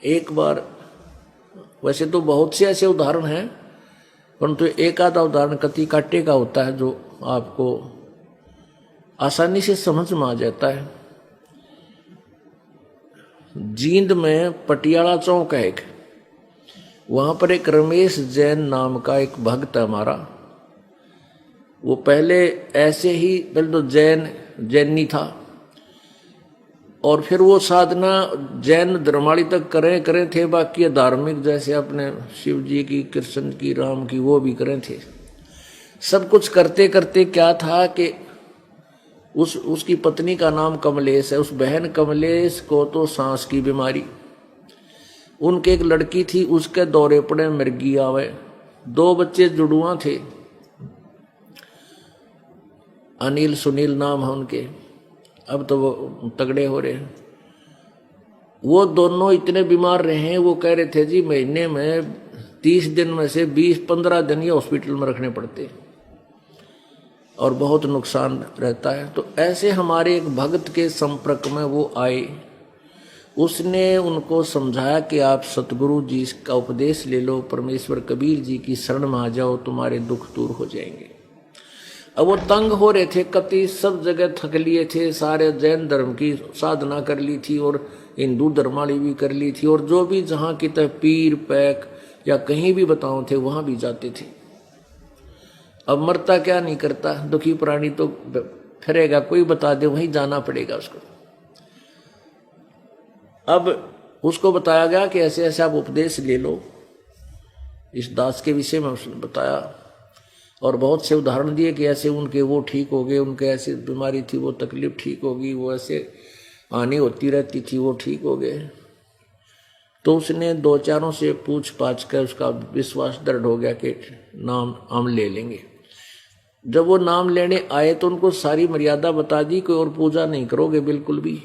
एक बार, वैसे तो बहुत से ऐसे उदाहरण हैं, परंतु एक आधा उदाहरण कति काटे का होता है जो आपको आसानी से समझ में आ जाता है। जींद में पटियाला चौक है एक, वहां पर एक रमेश जैन नाम का एक भक्त है हमारा। वो पहले ऐसे ही, पहले तो जैनी था, और फिर वो साधना जैन धर्माणी तक करें थे, बाकी धार्मिक जैसे अपने शिव जी की, कृष्ण की, राम की, वो भी करें थे। सब कुछ करते करते क्या था कि उसकी पत्नी का नाम कमलेश है। उस बहन कमलेश को तो सांस की बीमारी, उनके एक लड़की थी, उसके दौरे पड़े, मृगी आवे। 2 बच्चे जुड़ुआ थे, अनिल सुनील नाम है उनके, अब तो वो तगड़े हो रहे हैं। वो दोनों इतने बीमार रहे हैं, वो कह रहे थे जी महीने में 30 दिन में से 20-15 दिन ये हॉस्पिटल में रखने पड़ते और बहुत नुकसान रहता है। तो ऐसे हमारे एक भक्त के संपर्क में वो आए, उसने उनको समझाया कि आप सतगुरु जी का उपदेश ले लो, परमेश्वर कबीर जी की शरण में आ जाओ, तुम्हारे दुख दूर हो जाएंगे। अब वो तंग हो रहे थे, कति सब जगह थक लिए थे, सारे जैन धर्म की साधना कर ली थी और हिंदू धर्माली भी कर ली थी, और जो भी जहाँ की तरह पीर पैक या कहीं भी बताओ थे वहां भी जाते थे। अब मरता क्या नहीं करता, दुखी प्राणी तो फिरेगा, कोई बता दे वहीं जाना पड़ेगा उसको। अब उसको बताया गया कि ऐसे ऐसे आप उपदेश ले लो, इस दास के विषय में उसने बताया और बहुत से उदाहरण दिए कि ऐसे उनके वो ठीक हो गए, उनके ऐसी बीमारी थी वो तकलीफ ठीक होगी, वो ऐसे आनी होती रहती थी वो ठीक हो गए। तो उसने 2-4 से पूछ पाछ कर उसका विश्वास दृढ़ हो गया कि नाम हम ले लेंगे। जब वो नाम लेने आए तो उनको सारी मर्यादा बता दी कि और पूजा नहीं करोगे बिल्कुल भी,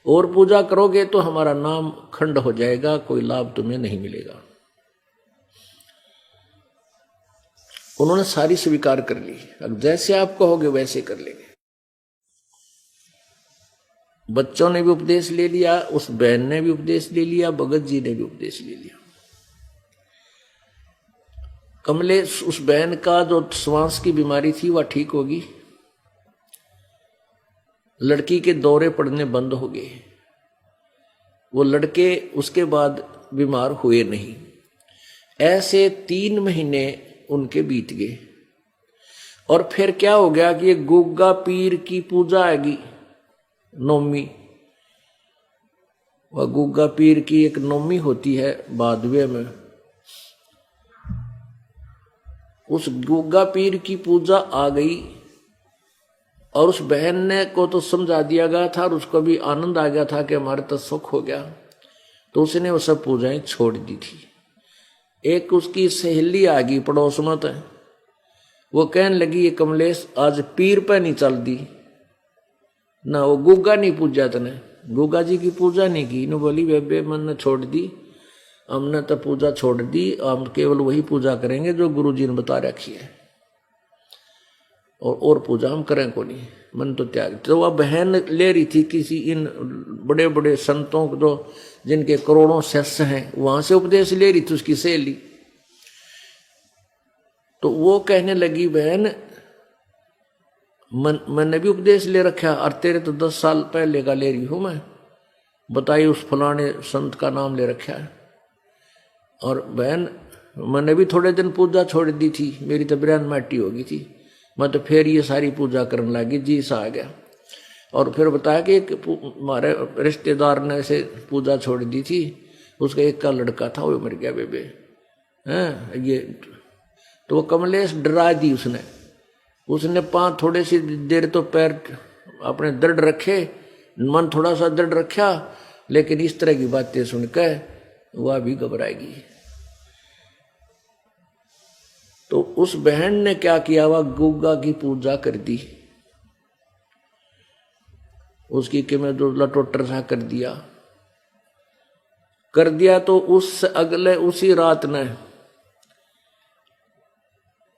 और पूजा करोगे तो हमारा नाम खंड हो जाएगा, कोई लाभ तुम्हें नहीं मिलेगा। उन्होंने सारी स्वीकार कर ली, अब जैसे आप कहोगे वैसे कर लेंगे। बच्चों ने भी उपदेश ले लिया, उस बहन ने भी उपदेश ले लिया, भगत जी ने भी उपदेश ले लिया। कमलेश, उस बहन का जो श्वास की बीमारी थी वह ठीक होगी, लड़की के दौरे पड़ने बंद हो गए, वो लड़के उसके बाद बीमार हुए नहीं। ऐसे 3 महीने उनके बीत गए और फिर क्या हो गया कि गुग्गा पीर की पूजा आएगी, नौमी। वह गुग्गा पीर की एक नौमी होती है भादवे में, उस गुग्गा पीर की पूजा आ गई और उस बहन ने को तो समझा दिया गया था और उसको भी आनंद आ गया था कि हमारे तो सुख हो गया, तो उसने वो सब पूजाएं छोड़ दी थी। एक उसकी सहेली आ गई पड़ोस में, तो वो कहने लगी ये कमलेश आज पीर पे नहीं चल दी ना, वो गुग्गा नहीं पूजा, तने गुग्गा जी की पूजा नहीं की। न बोली बेबे मन छोड़ दी, हमने तो पूजा छोड़ दी, हम केवल वही पूजा करेंगे जो गुरु जी ने बता रखी है, और पूजा हम करें को नहीं, मन तो त्याग। तो वह बहन ले रही थी किसी इन बड़े बड़े संतों को जो जिनके करोड़ों शिष्य हैं, वहां से उपदेश ले रही थी उसकी सहेली। तो वो कहने लगी बहन मैंने भी उपदेश ले रखा, और तेरे तो 10 साल पहले का ले रही हूं मैं, बताइए उस फलाने संत का नाम ले रखा है। और बहन मैंने भी थोड़े दिन पूजा छोड़ दी थी, मेरी तो ब्रेन माटी हो गई थी, मैं तो फिर ये सारी पूजा करने लगी, जी सा आ गया। और फिर बताया कि एक हमारे रिश्तेदार ने ऐसे पूजा छोड़ दी थी, उसका एक का लड़का था वो मर गया बेबे हैं ये। तो वो कमलेश डरा दी उसने 5 थोड़ी सी देर तो पैर अपने दृढ़ रखे, मन थोड़ा सा दृढ़ रखा, लेकिन इस तरह की बातें सुनकर वह भी घबराएगी। तो उस बहन ने क्या किया, वह गुग्गा की पूजा कर दी, उसकी कि मैं जो लटोटर सा कर दिया। तो उस अगले उसी रात ने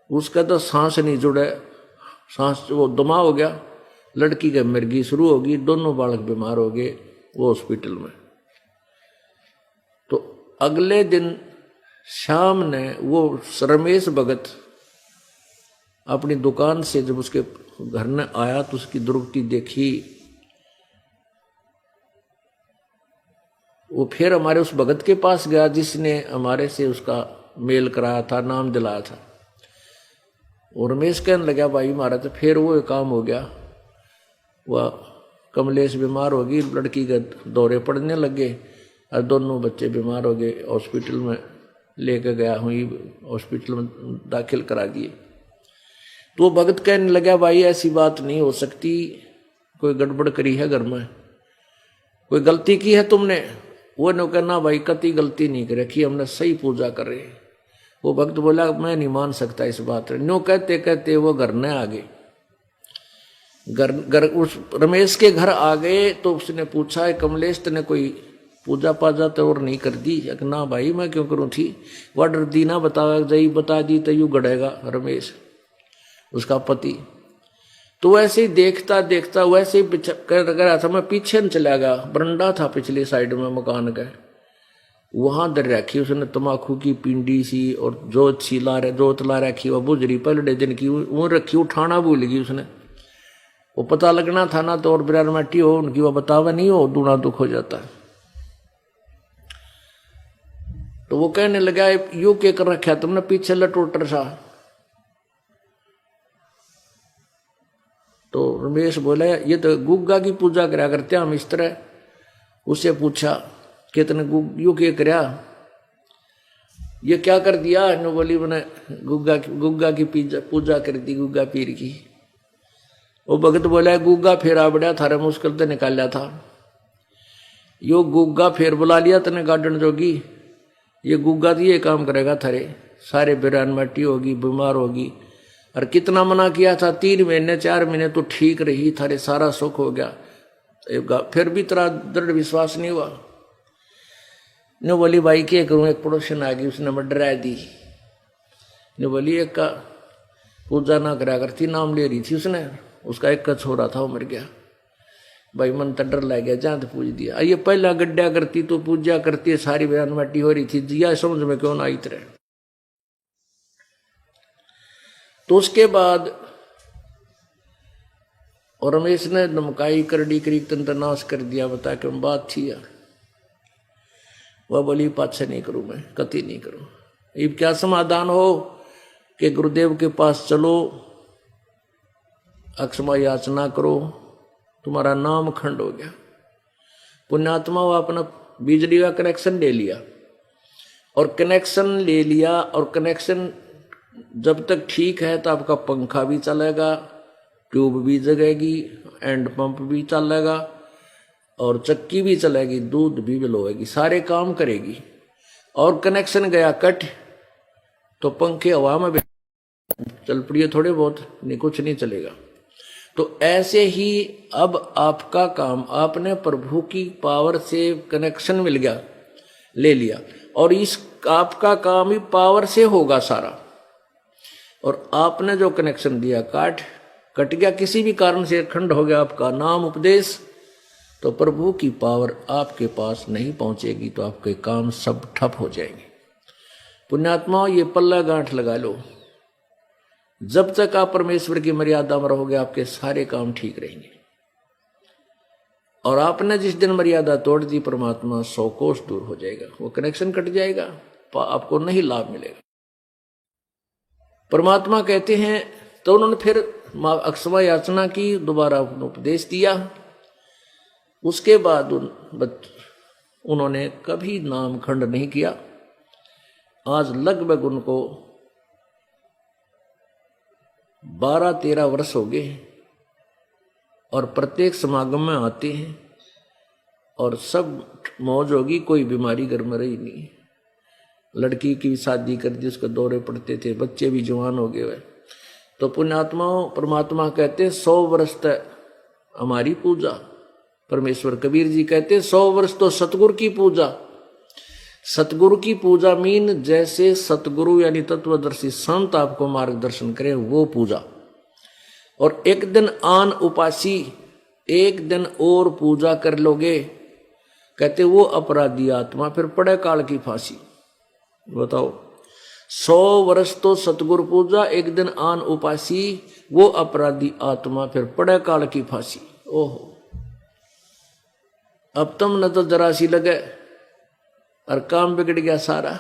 उसका तो सांस नहीं जुड़े, सांस वो दमा हो गया, लड़की की मिर्गी शुरू होगी, दोनों बालक बीमार हो गए वो हॉस्पिटल में। अगले दिन शाम ने वो रमेश भगत अपनी दुकान से जब उसके घर में आया तो उसकी दुर्गति देखी। वो फिर हमारे उस भगत के पास गया जिसने हमारे से उसका मेल कराया था, नाम दिलाया था। और रमेश कहने लगा भाई मारा तो फिर वो काम हो गया। वह कमलेश बीमार हो गई, लड़की के दौरे पड़ने लगे और दोनों बच्चे बीमार हो गए। हॉस्पिटल में लेके गया हुई, हॉस्पिटल में दाखिल करा दिए। तो भगत कहने लगा भाई ऐसी बात नहीं हो सकती, कोई गड़बड़ करी है घर में, कोई गलती की है तुमने। वो ने कहना भाई कति गलती नहीं कर रखी, हमने सही पूजा कर रहे। वो भक्त बोला मैं नहीं मान सकता इस बात। नो कहते कहते वो घर न आ गए, घर उस रमेश के घर आ गए। तो उसने पूछा कमलेश तने कोई पूजा पाजा तो और नहीं कर दी? ना भाई मैं क्यों करूँ थी, वह डर दी ना बता दी तो यू गड़ेगा रमेश उसका पति। तो वैसे ही देखता देखता वैसे ही कर रहा था। मैं पीछे न चला गया, बरंडा था पिछली साइड में मकान का, वहां दर रखी उसने तमाकू की पिंडी सी और जोत सी जोत ला रखी, वह बुजरी पहले दिन की वो रखी, उठाना भूल गई उसने। वो पता लगना था ना तो और बिरार मट्टी हो उनकी, वह बतावा नहीं हो दूना दुख हो जाता है। तो वो कहने लगा यू के कर रखा तुमने पीछे लटोटर सा। तो रमेश बोला ये तो गुग्गा की पूजा करा करते हम इस तरह। उससे पूछा कि तने यू के करया, ये क्या कर दिया? नो बोली मैंने गुग्गा की पूजा कर दी, गुग्गा पीर की। वो भगत बोला गुग्गा फेरा बड़ा थारे मुश्किल तो निकाला था, यो गुग्गा फेर बुला लिया तने गार्डन जोगी, ये गुग्गा तो ये काम करेगा थारे, सारे बिरान मट्टी होगी, बीमार होगी। और कितना मना किया था, 3 महीने 4 महीने तो ठीक रही, थारे सारा सुख हो गया, फिर भी तेरा दृढ़ विश्वास नहीं हुआ। ने बोली भाई क्या करूं, एक पड़ोसन आ गई उसने मैं डरा दी। ने बोली एक का पूजा ना करा करती, नाम ले रही थी उसने, उसका एक का छोरा था वो मर गया। भाई मन तो डर लग गया, जहां तो पूज दिया। ये पहला गड्ढा करती तो पूजा करती, सारी बयान मट्टी हो रही थी, जिया समझ में क्यों ना आई तरह। तो उसके बाद और रमेश ने नमकाई करड़ी करी तंत्र नाश कर दिया। बता के बात थी यार, वह बोली पाछे नहीं करूं, मैं कति नहीं करूं। अब क्या समाधान हो कि गुरुदेव के पास चलो, अक्षमा याचना करो, तुम्हारा नाम खंड हो गया। पुण्यात्मा वो अपना बिजली का कनेक्शन ले लिया, और कनेक्शन ले लिया, और कनेक्शन जब तक ठीक है तो आपका पंखा भी चलेगा, ट्यूब भी जगेगी, एंड पंप भी चलेगा, और चक्की भी चलेगी, दूध भी बिलोएगी, सारे काम करेगी। और कनेक्शन गया कट तो पंखे हवा में चल पड़िए थोड़े बहुत, नहीं कुछ नहीं चलेगा। तो ऐसे ही अब आपका काम, आपने प्रभु की पावर से कनेक्शन मिल गया, ले लिया, और इस आपका काम ही पावर से होगा सारा। और आपने जो कनेक्शन दिया कट गया, किसी भी कारण से खंड हो गया आपका नाम उपदेश, तो प्रभु की पावर आपके पास नहीं पहुंचेगी, तो आपके काम सब ठप हो जाएंगे। पुण्यात्मा ये पल्ला गांठ लगा लो, जब तक आप परमेश्वर की मर्यादा में रहोगे आपके सारे काम ठीक रहेंगे। और आपने जिस दिन मर्यादा तोड़ दी, परमात्मा 100 कोस दूर हो जाएगा, वो कनेक्शन कट जाएगा, आपको नहीं लाभ मिलेगा। परमात्मा कहते हैं, तो उन्होंने फिर अक्षमा याचना की, दोबारा उपदेश दिया। उसके बाद उन्होंने कभी नाम खंड नहीं किया। आज लगभग उनको 12-13 वर्ष हो गए, और प्रत्येक समागम में आते हैं, और सब मौज होगी, कोई बीमारी घर में रही नहीं। लड़की की शादी कर दी, उसके दौरे पड़ते थे, बच्चे भी जवान हो गए। तो पुण्यात्माओं, परमात्मा कहते 100 वर्ष तक हमारी पूजा। परमेश्वर कबीर जी कहते 100 वर्ष तो सतगुरु की पूजा। सतगुरु की पूजा मीन जैसे सतगुरु यानी तत्वदर्शी संत आपको मार्गदर्शन करें, वो पूजा। और एक दिन आन उपासी, एक दिन और पूजा कर लोगे कहते वो अपराधी आत्मा फिर पड़े काल की फांसी। बताओ, 100 वर्ष तो सतगुरु पूजा, एक दिन आन उपासी, वो अपराधी आत्मा फिर पड़े काल की फांसी। ओहो, अब तुम न तो जरा सी लगे और काम बिगड़ गया सारा।